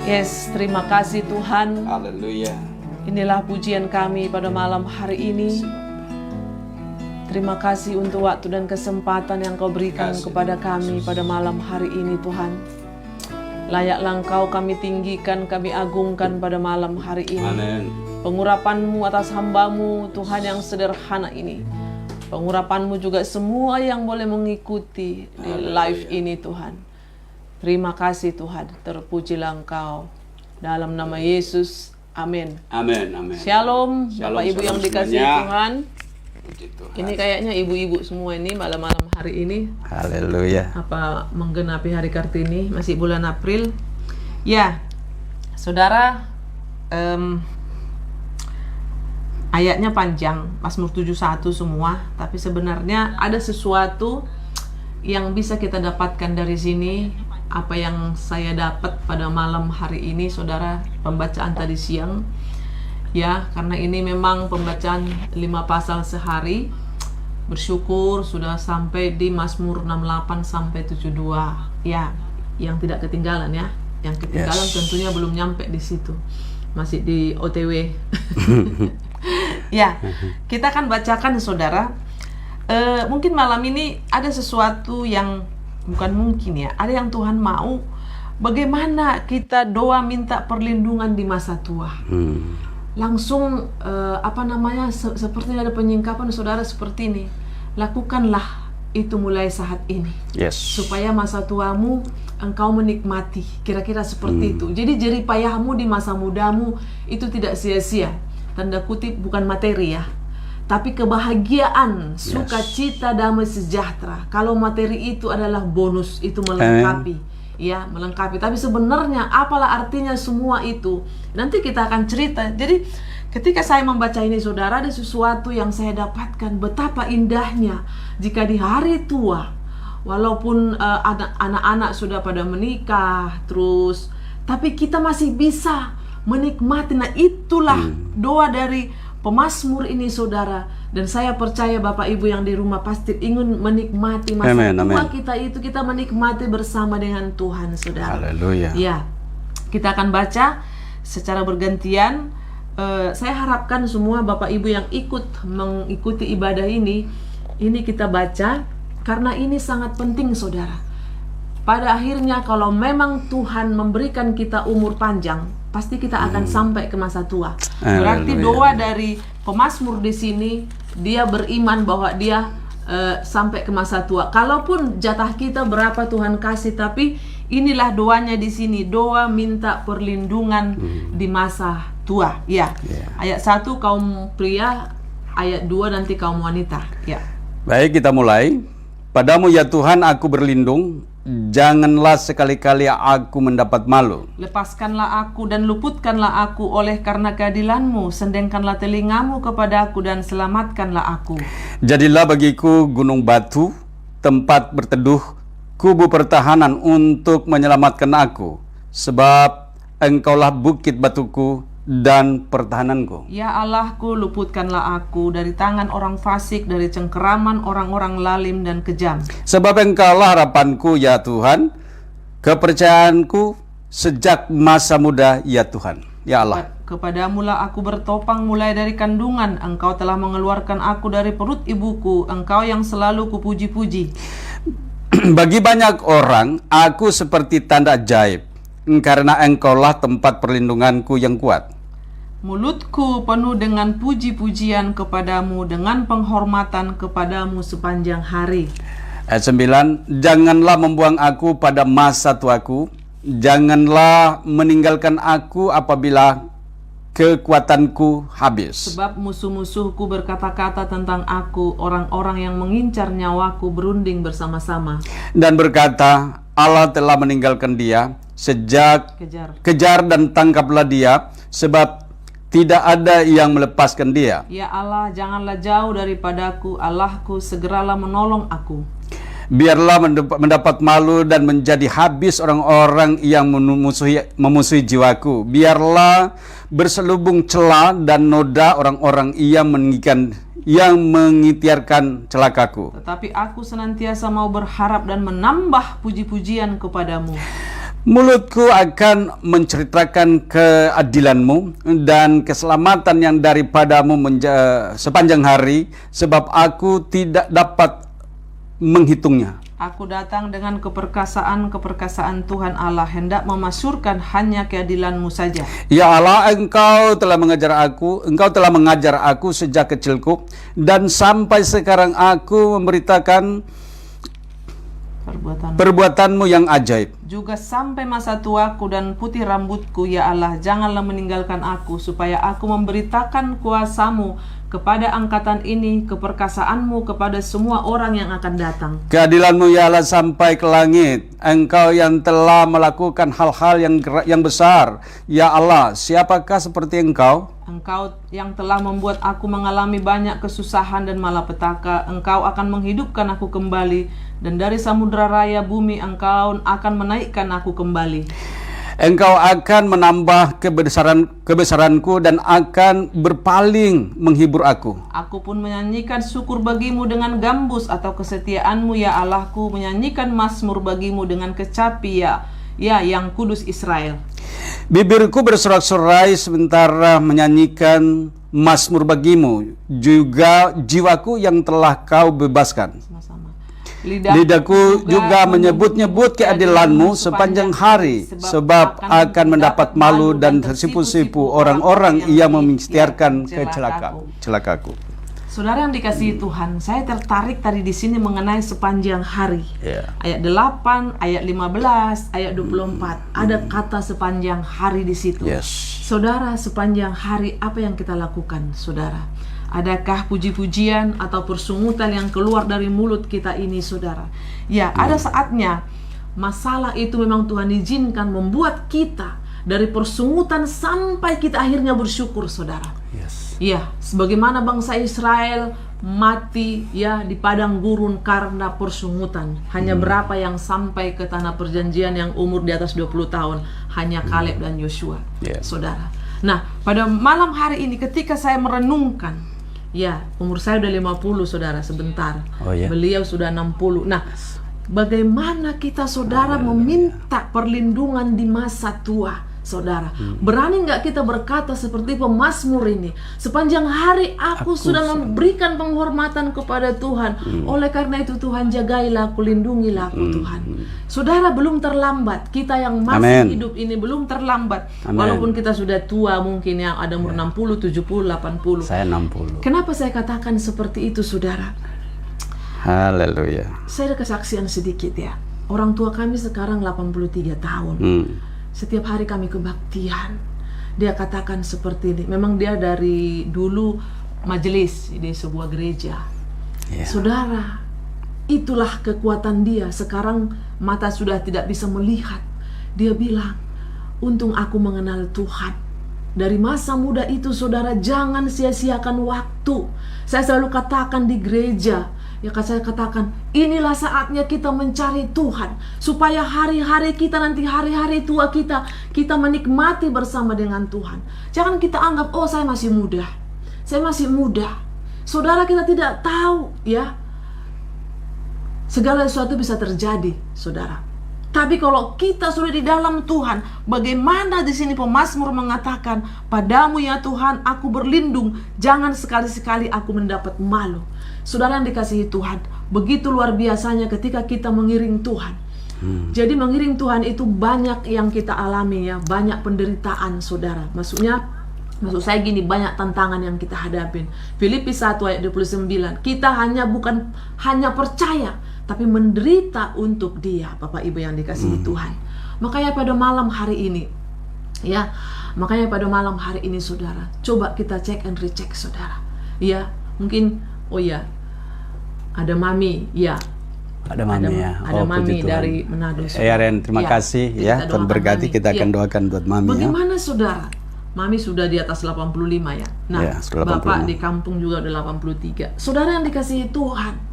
Yes, terima kasih Tuhan. Haleluya. Inilah pujian kami pada malam hari ini. Terima kasih untuk waktu dan kesempatan yang Kau berikan kepada kami pada malam hari ini Tuhan. Layaklah Engkau kami tinggikan, kami agungkan pada malam hari ini. Amin. Pengurapan-Mu atas hamba-Mu Tuhan yang sederhana ini. Pengurapan-Mu juga semua yang boleh mengikuti di live ini Tuhan. Terima kasih Tuhan, terpujilah Engkau. Dalam nama Yesus, amin. Amin, amin. Shalom, Shalom, Bapak Ibu shalom yang dikasihi semuanya. Tuhan. Puji Tuhan. Ini kayaknya ibu-ibu semua ini malam-malam hari ini. Haleluya. Apa menggenapi hari Kartini, masih bulan April. Ya, saudara, ayatnya panjang, Mazmur 71 semua. Tapi sebenarnya ada sesuatu yang bisa kita dapatkan dari sini. Apa yang saya dapat pada malam hari ini, saudara, pembacaan tadi siang. Ya, karena ini memang pembacaan 5 pasal sehari. Bersyukur sudah sampai di Mazmur 68 sampai 72. Ya, yang tidak ketinggalan ya. Yang ketinggalan tentunya belum nyampe di situ. Masih di OTW. Ya, kita akan bacakan saudara. Mungkin malam ini ada sesuatu yang bukan mungkin ya. Ada yang Tuhan mau. Bagaimana kita doa minta perlindungan di masa tua. Langsung sepertinya ada penyingkapan saudara seperti ini. Lakukanlah itu mulai saat ini. Yes. Supaya masa tuamu engkau menikmati. Kira-kira seperti itu. Jadi jerih payahmu di masa mudamu itu tidak sia-sia. Tanda kutip bukan materi ya. Tapi kebahagiaan, sukacita, damai sejahtera. Kalau materi itu adalah bonus, itu melengkapi. Ya, melengkapi. Tapi sebenarnya apalah artinya semua itu? Nanti kita akan cerita. Jadi ketika saya membaca ini saudara, ada sesuatu yang saya dapatkan. Betapa indahnya jika di hari tua, walaupun anak-anak sudah pada menikah, terus, tapi kita masih bisa menikmati. Nah itulah doa dari pemazmur ini saudara. Dan saya percaya Bapak Ibu yang di rumah pasti ingin menikmati masa tua kita itu. Kita menikmati bersama dengan Tuhan saudara. Haleluya. Ya, kita akan baca secara bergantian. Saya harapkan semua Bapak Ibu yang mengikuti ibadah ini kita baca. Karena ini sangat penting saudara. Pada akhirnya kalau memang Tuhan memberikan kita umur panjang, pasti kita akan sampai ke masa tua. Berarti doa dari pemazmur di sini, dia beriman bahwa dia sampai ke masa tua. Kalaupun jatah kita berapa Tuhan kasih, tapi inilah doanya di sini. Doa minta perlindungan di masa tua. Ya. Ayat 1 kaum pria, ayat 2 nanti kaum wanita. Ya. Baik, kita mulai. Padamu ya Tuhan aku berlindung. Janganlah sekali-kali aku mendapat malu. Lepaskanlah aku dan luputkanlah aku oleh karena keadilan-Mu. Sendengkanlah telingamu kepada aku dan selamatkanlah aku. Jadilah bagiku gunung batu, tempat berteduh, kubu pertahanan untuk menyelamatkan aku. Sebab Engkaulah bukit batuku dan pertahananku. Ya Allahku, luputkanlah aku dari tangan orang fasik, dari cengkeraman orang-orang lalim dan kejam. Sebab Engkaulah harapanku ya Tuhan, kepercayaanku sejak masa muda ya Tuhan. Ya Allah. Kepadamulah aku bertopang mulai dari kandungan. Engkau telah mengeluarkan aku dari perut ibuku. Engkau yang selalu kupuji-puji. Bagi banyak orang aku seperti tanda ajaib, karena Engkaulah tempat perlindunganku yang kuat. Mulutku penuh dengan puji-pujian kepadamu, dengan penghormatan kepadamu sepanjang hari. Ayat 9, janganlah membuang aku pada masa tuaku, janganlah meninggalkan aku apabila kekuatanku habis. Sebab musuh-musuhku berkata-kata tentang aku, orang-orang yang mengincar nyawaku berunding bersama-sama. Dan berkata, Allah telah meninggalkan dia, sejak kejar dan tangkaplah dia, sebab tidak ada yang melepaskan dia. Ya Allah, janganlah jauh daripadaku, Allahku, segeralah menolong aku. Biarlah mendapat malu dan menjadi habis orang-orang yang memusuhi jiwaku. Biarlah berselubung celah dan noda orang-orang yang mengitiarkan celakaku. Tetapi aku senantiasa mau berharap dan menambah puji-pujian kepadamu. Mulutku akan menceritakan keadilanmu dan keselamatan yang daripadamu sepanjang hari, sebab aku tidak dapat menghitungnya. Aku datang dengan keperkasaan Tuhan Allah, hendak memasyurkan hanya keadilan-Mu saja. Ya Allah, Engkau telah mengajar aku sejak kecilku, dan sampai sekarang aku memberitakan perbuatanmu yang ajaib. Juga sampai masa tuaku dan putih rambutku, ya Allah, janganlah meninggalkan aku, supaya aku memberitakan kuasa-Mu kepada angkatan ini, keperkasaanmu kepada semua orang yang akan datang. Keadilanmu ya Allah sampai ke langit. Engkau yang telah melakukan hal-hal yang besar. Ya Allah, siapakah seperti Engkau? Engkau yang telah membuat aku mengalami banyak kesusahan dan malapetaka. Engkau akan menghidupkan aku kembali, dan dari samudera raya bumi Engkau akan menaikkan aku kembali. Engkau akan menambah kebesaranku dan akan berpaling menghibur aku. Aku pun menyanyikan syukur bagimu dengan gambus atau kesetiaanmu, ya Allahku, menyanyikan mazmur bagimu dengan kecapi, ya yang kudus Israel. Bibirku bersorak-sorai sementara menyanyikan mazmur bagimu, juga jiwaku yang telah kau bebaskan. Sama-sama. Lidahku juga menyebut-nyebut keadilanmu sepanjang hari, sebab akan mendapat malu dan tersipu-sipu orang-orang yang mengikhtiarkan celakaku. Saudara yang dikasihi Tuhan, saya tertarik tadi di sini mengenai sepanjang hari. Ayat 8, ayat 15, ayat 24. Ada kata sepanjang hari di situ. Saudara, sepanjang hari apa yang kita lakukan, saudara? Adakah puji-pujian atau persungutan yang keluar dari mulut kita ini, saudara? Ya, ada saatnya masalah itu memang Tuhan izinkan membuat kita dari persungutan sampai kita akhirnya bersyukur, saudara. Ya, sebagaimana bangsa Israel mati ya di padang gurun karena persungutan. Hanya berapa yang sampai ke tanah perjanjian yang umur di atas 20 tahun? Hanya Kaleb dan Yosua, saudara. Nah, pada malam hari ini ketika saya merenungkan, ya, umur saya udah 50, saudara, sebentar. Beliau sudah 60. Nah, bagaimana kita, saudara, meminta perlindungan di masa tua, saudara? Berani nggak kita berkata seperti pemazmur ini? Sepanjang hari aku sudah memberikan penghormatan kepada Tuhan. Oleh karena itu Tuhan, jagailah aku, lindungilah aku, Tuhan. Saudara, belum terlambat. Kita yang masih hidup ini belum terlambat. Walaupun kita sudah tua, mungkin yang ada umur 60, 70, 80. Saya 60. Kenapa saya katakan seperti itu, saudara? Haleluya. Saya ada kesaksian sedikit, ya. Orang tua kami sekarang 83 tahun. Setiap hari kami kebaktian. Dia katakan seperti ini. Memang dia dari dulu majelis di sebuah gereja. Saudara, itulah kekuatan dia. Sekarang mata sudah tidak bisa melihat. Dia bilang, untung aku mengenal Tuhan. Dari masa muda itu, saudara, jangan sia-siakan waktu. Saya selalu katakan di gereja, ya, saya katakan, inilah saatnya kita mencari Tuhan, supaya hari-hari kita nanti, hari-hari tua kita menikmati bersama dengan Tuhan. Jangan kita anggap, oh saya masih muda. Saya masih muda. Saudara, kita tidak tahu, ya, segala sesuatu bisa terjadi, saudara. Tapi kalau kita sudah di dalam Tuhan, bagaimana di sini pemazmur mengatakan, padamu ya Tuhan aku berlindung, jangan sekali-sekali aku mendapat malu. Saudara yang dikasihi Tuhan, begitu luar biasanya ketika kita mengiring Tuhan. Jadi mengiring Tuhan itu banyak yang kita alami, ya, banyak penderitaan, saudara. Maksud saya gini, banyak tantangan yang kita hadapin. Filipi 1 ayat 29, kita bukan hanya percaya, tapi menderita untuk Dia, Bapak Ibu yang dikasihi Tuhan. Makanya pada malam hari ini, ya, saudara, coba kita cek and recheck, saudara. Ya, mungkin, oh ya, ada Mami, ya. Ada Mami, ya. Ada Mami dari Manado. Ya, Ren, terima kasih, ya. Tuhan berkati, kita akan doakan buat Mami. Bagaimana, saudara? Mami sudah di atas 85, ya. Nah, Bapak di kampung juga udah 83. Saudara yang dikasihi Tuhan,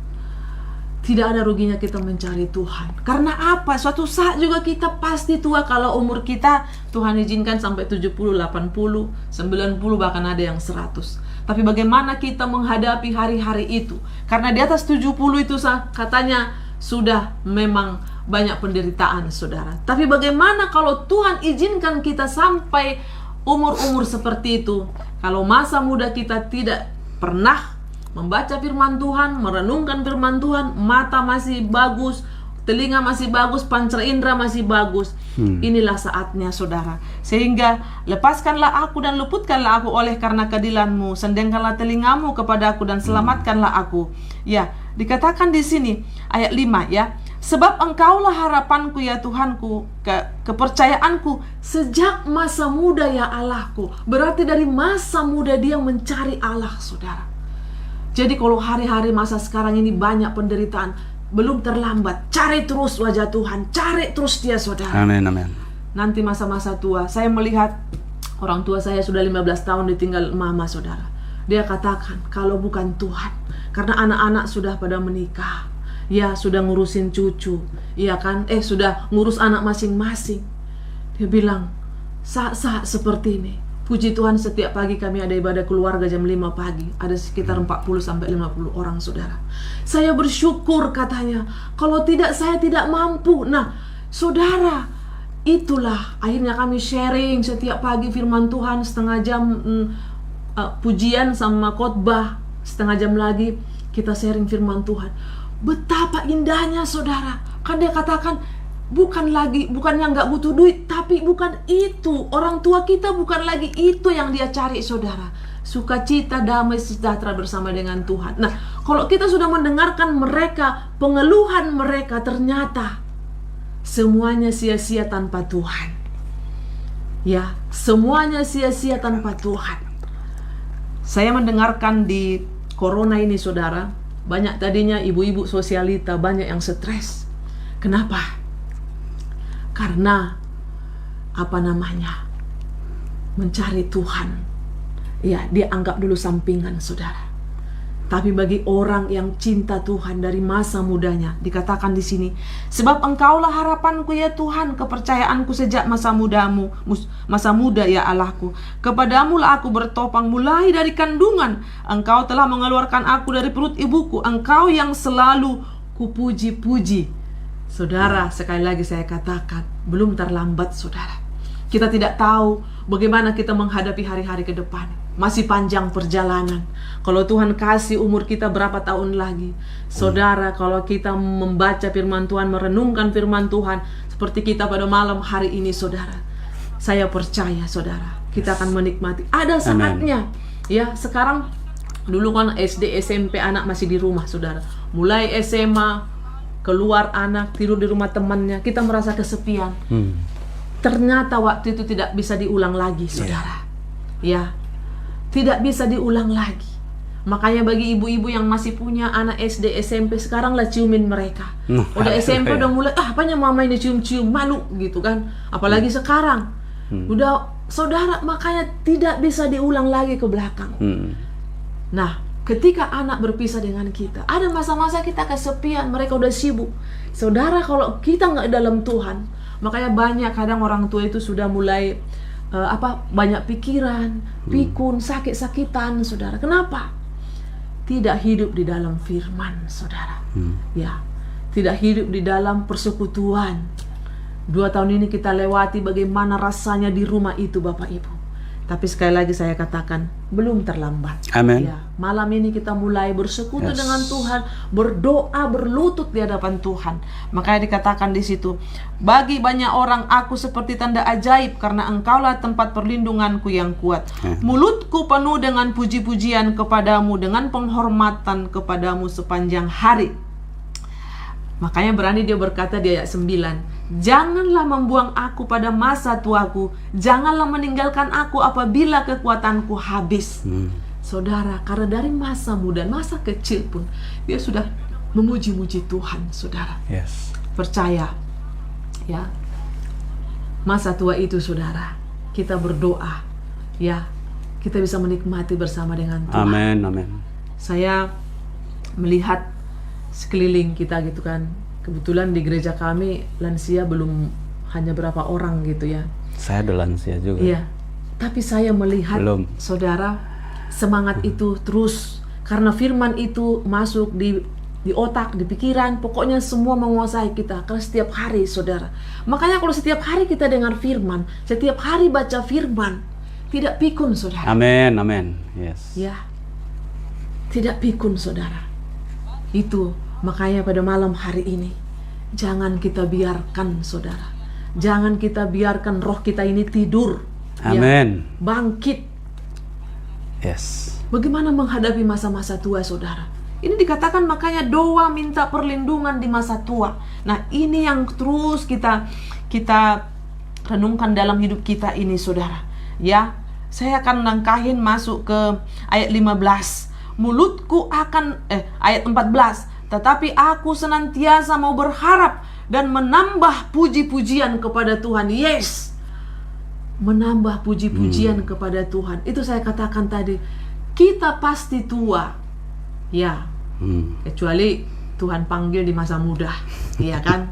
tidak ada ruginya kita mencari Tuhan. Karena apa? Suatu saat juga kita pasti tua. Kalau umur kita Tuhan izinkan sampai 70, 80, 90, bahkan ada yang 100. Tapi bagaimana kita menghadapi hari-hari itu? Karena di atas 70 itu katanya sudah memang banyak penderitaan, saudara. Tapi bagaimana kalau Tuhan izinkan kita sampai umur-umur seperti itu? Kalau masa muda kita tidak pernah membaca firman Tuhan, merenungkan firman Tuhan, mata masih bagus, telinga masih bagus, panca indera masih bagus. Inilah saatnya, saudara. Sehingga lepaskanlah aku dan luputkanlah aku oleh karena keadilan-Mu. Sendengkanlah telingamu kepada aku dan selamatkanlah aku. Ya, dikatakan di sini ayat 5 ya. Sebab Engkaulah harapanku ya Tuhanku, kepercayaanku sejak masa muda ya Allahku. Berarti dari masa muda dia mencari Allah, saudara. Jadi kalau hari-hari masa sekarang ini banyak penderitaan, belum terlambat. Cari terus wajah Tuhan, cari terus dia, saudara. Amin, amin. Nanti masa-masa tua, saya melihat orang tua saya sudah 15 tahun ditinggal mama, saudara. Dia katakan, kalau bukan Tuhan, karena anak-anak sudah pada menikah, ya sudah ngurusin cucu, iya kan, sudah ngurus anak masing-masing. Dia bilang, saat-saat seperti ini, puji Tuhan setiap pagi kami ada ibadah keluarga jam 5 pagi. Ada sekitar 40-50 orang, saudara. Saya bersyukur, katanya, kalau tidak saya tidak mampu. Nah, saudara, itulah akhirnya kami sharing setiap pagi firman Tuhan, setengah jam pujian sama khotbah, setengah jam lagi kita sharing firman Tuhan. Betapa indahnya, saudara. Kan dia katakan, bukannya nggak butuh duit, tapi bukan itu. Orang tua kita bukan lagi itu yang dia cari, saudara. Sukacita, damai, sejahtera bersama dengan Tuhan. Nah, kalau kita sudah mendengarkan mereka, pengeluhan mereka, ternyata semuanya sia-sia tanpa Tuhan. Ya, semuanya sia-sia tanpa Tuhan. Saya mendengarkan di corona ini, saudara, banyak tadinya ibu-ibu sosialita, banyak yang stres. Kenapa? Karena mencari Tuhan, ya, dia anggap dulu sampingan, saudara. Tapi bagi orang yang cinta Tuhan dari masa mudanya, dikatakan di sini, sebab Engkaulah harapanku ya Tuhan, kepercayaanku sejak masa muda ya Allahku. Kepadamu lah aku bertopang mulai dari kandungan. Engkau telah mengeluarkan aku dari perut ibuku. Engkau yang selalu kupuji-puji. Saudara, sekali lagi saya katakan, belum terlambat, saudara. Kita tidak tahu bagaimana kita menghadapi hari-hari ke depan. Masih panjang perjalanan. Kalau Tuhan kasih umur kita berapa tahun lagi, saudara, kalau kita membaca firman Tuhan, merenungkan firman Tuhan seperti kita pada malam hari ini, saudara, saya percaya, saudara, kita akan menikmati. Ada saatnya. Ya, sekarang dulu kan SD, SMP anak masih di rumah, saudara. Mulai SMA keluar anak tidur di rumah temannya, kita merasa kesepian. Ternyata waktu itu tidak bisa diulang lagi, saudara. Ya, tidak bisa diulang lagi. Makanya bagi ibu-ibu yang masih punya anak SD, SMP, sekarang lah ciumin mereka. Udah SMP udah mulai, apanya mama ini cium-cium, malu gitu kan. Apalagi sekarang. Udah, saudara, makanya tidak bisa diulang lagi ke belakang. Nah, ketika anak berpisah dengan kita, ada masa-masa kita kesepian, mereka udah sibuk. Saudara, kalau kita nggak dalam Tuhan, makanya banyak kadang orang tua itu sudah mulai banyak pikiran, pikun, sakit-sakitan, saudara. Kenapa? Tidak hidup di dalam firman, saudara. Ya, tidak hidup di dalam persekutuan. 2 tahun ini kita lewati bagaimana rasanya di rumah itu, Bapak Ibu. Tapi sekali lagi saya katakan, belum terlambat. Amin. Ya, malam ini kita mulai bersekutu dengan Tuhan, berdoa, berlutut di hadapan Tuhan. Makanya dikatakan di situ, bagi banyak orang aku seperti tanda ajaib, karena Engkaulah tempat perlindunganku yang kuat. Mulutku penuh dengan puji-pujian kepadamu, dengan penghormatan kepadamu sepanjang hari. Makanya berani dia berkata di ayat 9, janganlah membuang aku pada masa tuaku, janganlah meninggalkan aku apabila kekuatanku habis. Saudara, karena dari masa muda, masa kecil pun dia sudah memuji-muji Tuhan, saudara. Percaya, ya, masa tua itu, saudara, kita berdoa, ya, kita bisa menikmati bersama dengan Tuhan. Amin, amin. Saya melihat sekeliling kita gitu kan. Kebetulan di gereja kami lansia belum hanya berapa orang gitu ya. Saya ada lansia juga. Iya. Tapi saya melihat, saudara, semangat itu terus, karena firman itu masuk di di otak, di pikiran, pokoknya semua menguasai kita. Karena setiap hari, saudara. Makanya kalau setiap hari kita dengar firman, setiap hari baca firman, tidak pikun, saudara. Amin, amin. Yes. Ya, tidak pikun, saudara. Itu makanya pada malam hari ini, jangan kita biarkan, saudara. Jangan kita biarkan roh kita ini tidur. Amin. Ya, bangkit. Yes. Bagaimana menghadapi masa-masa tua, saudara? Ini dikatakan makanya doa minta perlindungan di masa tua. Nah, ini yang terus kita renungkan dalam hidup kita ini, saudara. Ya, saya akan nangkahin masuk ke ayat 15. Mulutku akan ayat 14. Tetapi aku senantiasa mau berharap dan menambah puji-pujian kepada Tuhan. Yes. Menambah puji-pujian kepada Tuhan. Itu saya katakan tadi. Kita pasti tua. Ya. Kecuali Tuhan panggil di masa muda. Iya kan?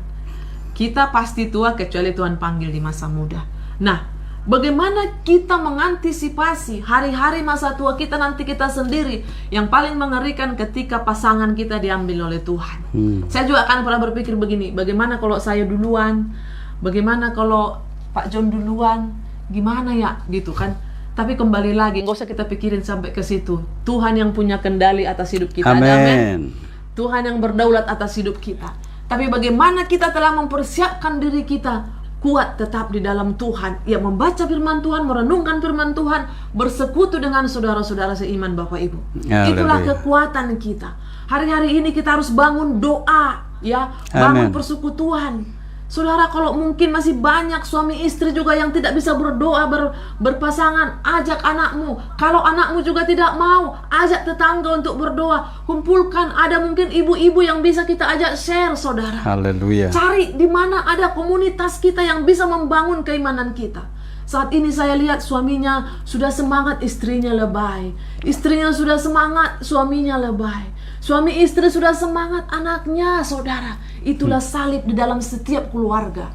Kita pasti tua kecuali Tuhan panggil di masa muda. Nah, bagaimana kita mengantisipasi hari-hari masa tua kita nanti kita sendiri? Yang paling mengerikan ketika pasangan kita diambil oleh Tuhan. Saya juga akan pernah berpikir begini, bagaimana kalau saya duluan? Bagaimana kalau Pak John duluan? Gimana ya? Gitu kan? Tapi kembali lagi, nggak usah kita pikirin sampai ke situ. Tuhan yang punya kendali atas hidup kita. Amin. Tuhan yang berdaulat atas hidup kita. Tapi bagaimana kita telah mempersiapkan diri kita kuat tetap di dalam Tuhan, ya, membaca firman Tuhan, merenungkan firman Tuhan, bersekutu dengan saudara-saudara seiman, Bapak Ibu. Itulah kekuatan kita. Hari-hari ini kita harus bangun doa, ya, bangun persekutuan. Saudara, kalau mungkin masih banyak suami istri juga yang tidak bisa berdoa berpasangan, ajak anakmu. Kalau anakmu juga tidak mau, ajak tetangga untuk berdoa. Kumpulkan, ada mungkin ibu-ibu yang bisa kita ajak share, saudara. Haleluya. Cari di mana ada komunitas kita yang bisa membangun keimanan kita. Saat ini saya lihat suaminya sudah semangat, istrinya lebay. Istrinya sudah semangat, suaminya lebay. Suami istri sudah semangat, anaknya, saudara. Itulah salib di dalam setiap keluarga.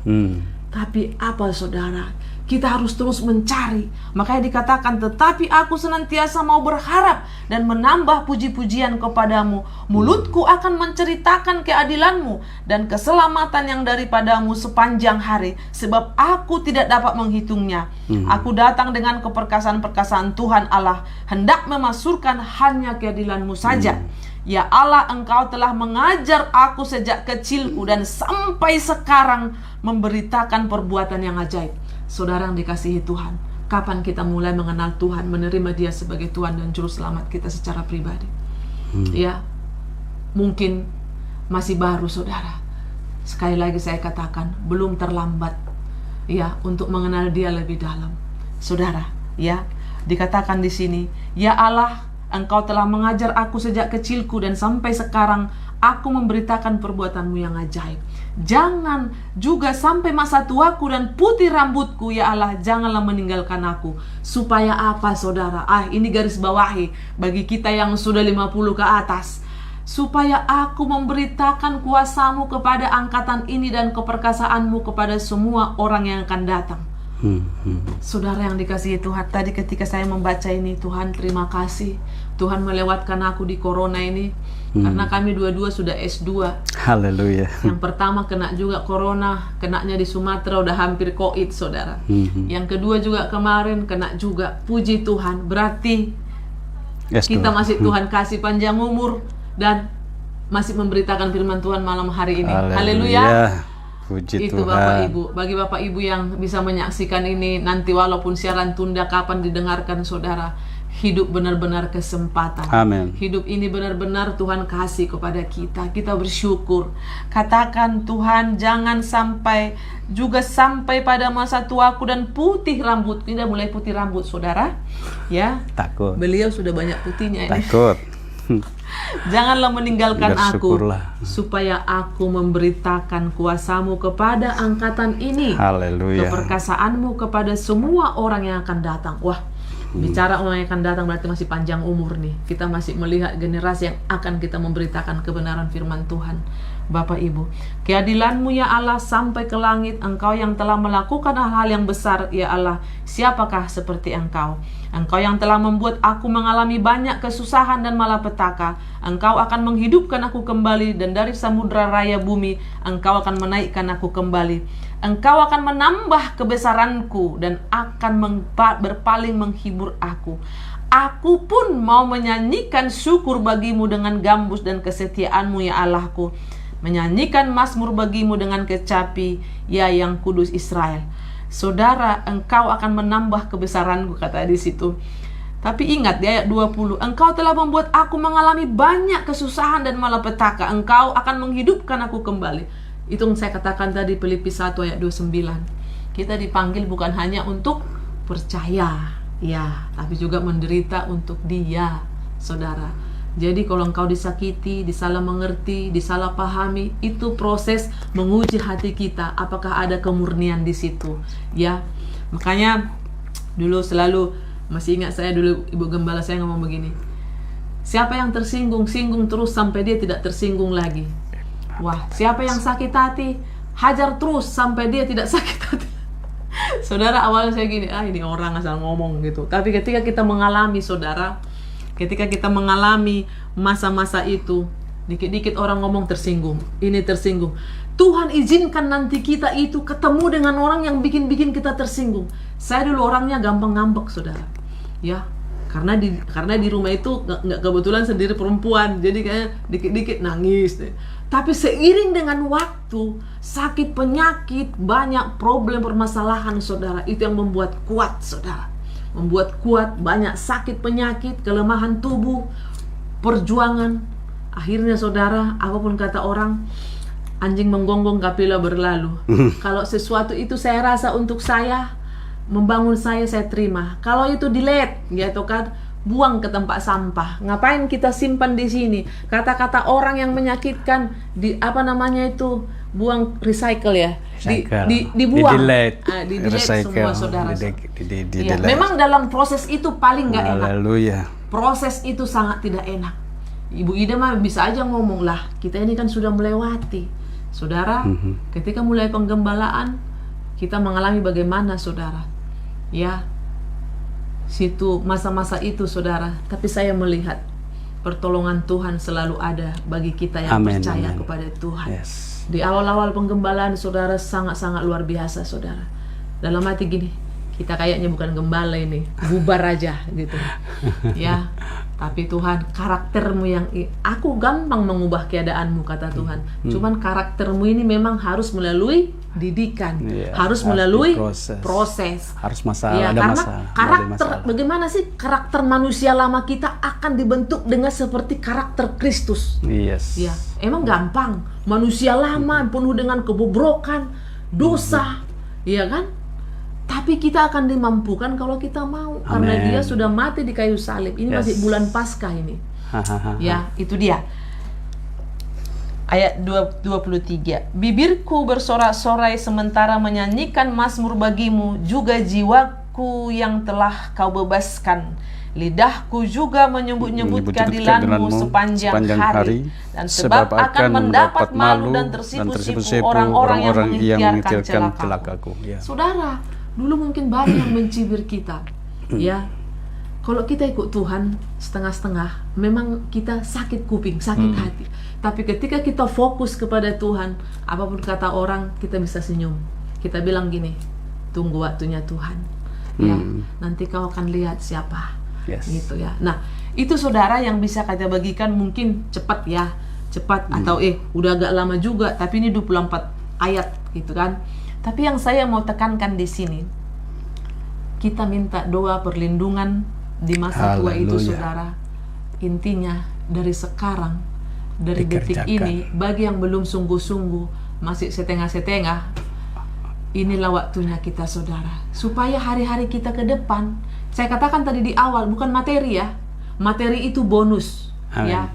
Tapi apa, saudara? Kita harus terus mencari. Makanya dikatakan, tetapi aku senantiasa mau berharap dan menambah puji-pujian kepadamu. Mulutku akan menceritakan keadilanmu dan keselamatan yang daripadamu sepanjang hari. Sebab aku tidak dapat menghitungnya. Aku datang dengan keperkasaan-perkasaan Tuhan Allah, hendak memasurkan hanya keadilanmu saja. Ya Allah, Engkau telah mengajar aku sejak kecilku dan sampai sekarang memberitakan perbuatan yang ajaib. Saudara yang dikasihi Tuhan, kapan kita mulai mengenal Tuhan, menerima Dia sebagai Tuhan dan Juru Selamat kita secara pribadi? Ya, mungkin masih baru, saudara. Sekali lagi saya katakan, belum terlambat, ya, untuk mengenal Dia lebih dalam. Saudara, ya, dikatakan di sini, ya Allah, Engkau telah mengajar aku sejak kecilku dan sampai sekarang aku memberitakan perbuatanmu yang ajaib. Jangan juga sampai masa tuaku dan putih rambutku, ya Allah, janganlah meninggalkan aku. Supaya apa, saudara? Ini garis bawahi bagi kita yang sudah 50 ke atas. Supaya aku memberitakan kuasamu kepada angkatan ini dan keperkasaanmu kepada semua orang yang akan datang. Saudara yang dikasihi Tuhan, tadi ketika saya membaca ini, Tuhan terima kasih Tuhan melewatkan aku di corona ini. Karena kami dua-dua sudah S2. Haleluya. Yang pertama kena juga corona, kenanya di Sumatera, udah hampir COVID, saudara. Yang kedua juga kemarin kena juga. Puji Tuhan, berarti S2. kita masih Tuhan kasih panjang umur dan masih memberitakan firman Tuhan malam hari ini. Haleluya. Puji Itu Tuhan. Bapak Ibu. Bagi Bapak Ibu yang bisa menyaksikan ini nanti, walaupun siaran tunda kapan didengarkan, saudara, hidup benar-benar kesempatan. Amin. Hidup ini benar-benar Tuhan kasih kepada kita. Kita bersyukur. Katakan, Tuhan, jangan sampai pada masa tuaku dan putih rambut. Tidak mulai putih rambut, saudara. Ya. Takut. Beliau sudah banyak putihnya ini. Takut. Janganlah meninggalkan aku, Bersyukurlah. supaya aku memberitakan kuasamu kepada angkatan ini. Haleluya. Keperkasaanmu kepada semua orang yang akan datang. Wah, bicara orang yang akan datang berarti masih panjang umur nih. Kita masih melihat generasi yang akan kita memberitakan kebenaran firman Tuhan. Bapak Ibu. Keadilan-Mu ya Allah sampai ke langit. Engkau yang telah melakukan hal-hal yang besar ya Allah. Siapakah seperti Engkau? Engkau yang telah membuat aku mengalami banyak kesusahan dan malapetaka. Engkau akan menghidupkan aku kembali, dan dari samudra raya bumi Engkau akan menaikkan aku kembali. Engkau akan menambah kebesaranku dan akan berpaling menghibur aku. Aku pun mau menyanyikan syukur bagimu dengan gambus dan kesetiaan-Mu ya Allahku. Menyanyikan mazmur bagimu dengan kecapi, ya yang kudus Israel. Saudara, Engkau akan menambah kebesaranku, kata di situ. Tapi ingat di ayat 20, Engkau telah membuat aku mengalami banyak kesusahan dan malapetaka. Engkau akan menghidupkan aku kembali. Itu yang saya katakan tadi, Filipi 1 ayat 29. Kita dipanggil bukan hanya untuk percaya, ya, tapi juga menderita untuk Dia, saudara. Jadi kalau engkau disakiti, disalah mengerti, disalah pahami, itu proses menguji hati kita, apakah ada kemurnian di situ, ya. Makanya dulu selalu, masih ingat saya dulu Ibu Gembala saya ngomong begini, siapa yang tersinggung, singgung terus sampai dia tidak tersinggung lagi. Wah, siapa yang sakit hati, hajar terus sampai dia tidak sakit hati. Saudara, awalnya saya gini, ini orang asal ngomong gitu. Tapi ketika kita mengalami, saudara, ketika kita mengalami masa-masa itu, dikit-dikit orang ngomong tersinggung, ini tersinggung. Tuhan izinkan nanti kita itu ketemu dengan orang yang bikin-bikin kita tersinggung. Saya dulu orangnya gampang ngambek, saudara. Ya, karena di rumah itu nggak kebetulan sendiri perempuan, jadi kayak dikit-dikit nangis deh. Tapi seiring dengan waktu, sakit penyakit, banyak problem permasalahan, saudara, itu yang membuat kuat, saudara. Membuat kuat, banyak sakit penyakit, kelemahan tubuh, perjuangan. Akhirnya saudara, apapun kata orang, anjing menggonggong kapila berlalu. Kalau sesuatu itu saya rasa untuk saya, membangun saya terima. Kalau itu delete, gitu kan, buang ke tempat sampah. Ngapain kita simpan di sini? Kata-kata orang yang menyakitkan, buang, recycle ya, dibuang, di delete semua, saudara. Ya, memang dalam proses itu paling nggak enak. Proses itu sangat tidak enak. Ibu Ida mah bisa aja ngomong lah, kita ini kan sudah melewati, saudara. Ketika mulai penggembalaan, kita mengalami bagaimana, saudara. Ya, situ masa-masa itu, saudara. Tapi saya melihat pertolongan Tuhan selalu ada bagi kita yang percaya kepada Tuhan. Di awal-awal penggembalaan, saudara, sangat-sangat luar biasa, saudara. Dalam hati gini, kita kayaknya bukan gembala ini, bubar aja gitu. Ya, tapi Tuhan, karaktermu yang aku gampang mengubah keadaanmu, kata Tuhan. Cuman karaktermu ini memang harus melalui didikan, harus melalui proses. Harus masalah, ya, ada karena masalah. Karakter, bagaimana sih karakter manusia lama kita akan dibentuk dengan seperti karakter Kristus. Ya, emang gampang. Manusia lama penuh dengan kebobrokan, dosa, ya kan? Tapi kita akan dimampukan kalau kita mau. Karena Dia sudah mati di kayu salib. Ini masih bulan Paskah ini. Ya, itu dia. Ayat 23. Bibirku bersorak-sorai sementara menyanyikan mazmur bagimu, juga jiwaku yang telah kau bebaskan. Lidahku juga menyebut-nyebut keadilanmu sepanjang hari. Dan sebab akan mendapat malu dan tersipu-sipu orang-orang yang mengikhtiarkan celakaku. Saudara, dulu mungkin banyak yang mencibir kita, ya. Kalau kita ikut Tuhan setengah-setengah, memang kita sakit kuping, sakit hati. Tapi ketika kita fokus kepada Tuhan, apapun kata orang, kita bisa senyum. Kita bilang gini, tunggu waktunya Tuhan. Ya, nanti kau akan lihat siapa. Gitu ya. Nah, itu saudara yang bisa kita bagikan, mungkin cepat ya, cepat atau udah agak lama juga, tapi ini 24 ayat gitu kan. Tapi yang saya mau tekankan di sini, kita minta doa perlindungan di masa tua itu, saudara. Intinya dari sekarang, dari detik ini, bagi yang belum sungguh-sungguh, masih setengah-setengah, inilah waktunya kita, saudara, supaya hari-hari kita ke depan, saya katakan tadi di awal, bukan materi ya, materi itu bonus. Ya,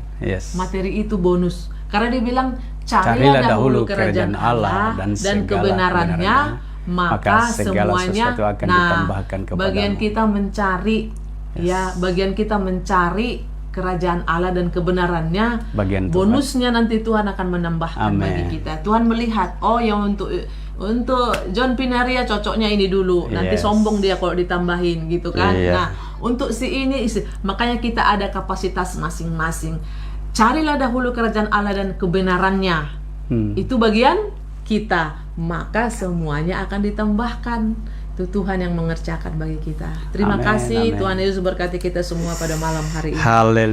materi itu bonus. Karena dia bilang, carilah dahulu kerajaan Allah dan kebenarannya, maka semuanya akan ditambahkan kepada bagian kita mencari, ya, bagian kita mencari kerajaan Allah dan kebenarannya, Bagian Tuhan. bonusnya nanti Tuhan akan menambahkan Amin. bagi kita. Tuhan melihat, oh yang untuk John Pinaria cocoknya ini dulu, nanti Yes. sombong dia kalau ditambahin gitu kan. Iya. Nah, untuk si ini, makanya kita ada kapasitas masing-masing. Carilah dahulu kerajaan Allah dan kebenarannya. Itu bagian kita, maka semuanya akan ditambahkan. Itu Tuhan yang mengerjakan bagi kita. Terima Amin, kasih. amin. Tuhan Yesus berkati kita semua pada malam hari ini. Haleluya.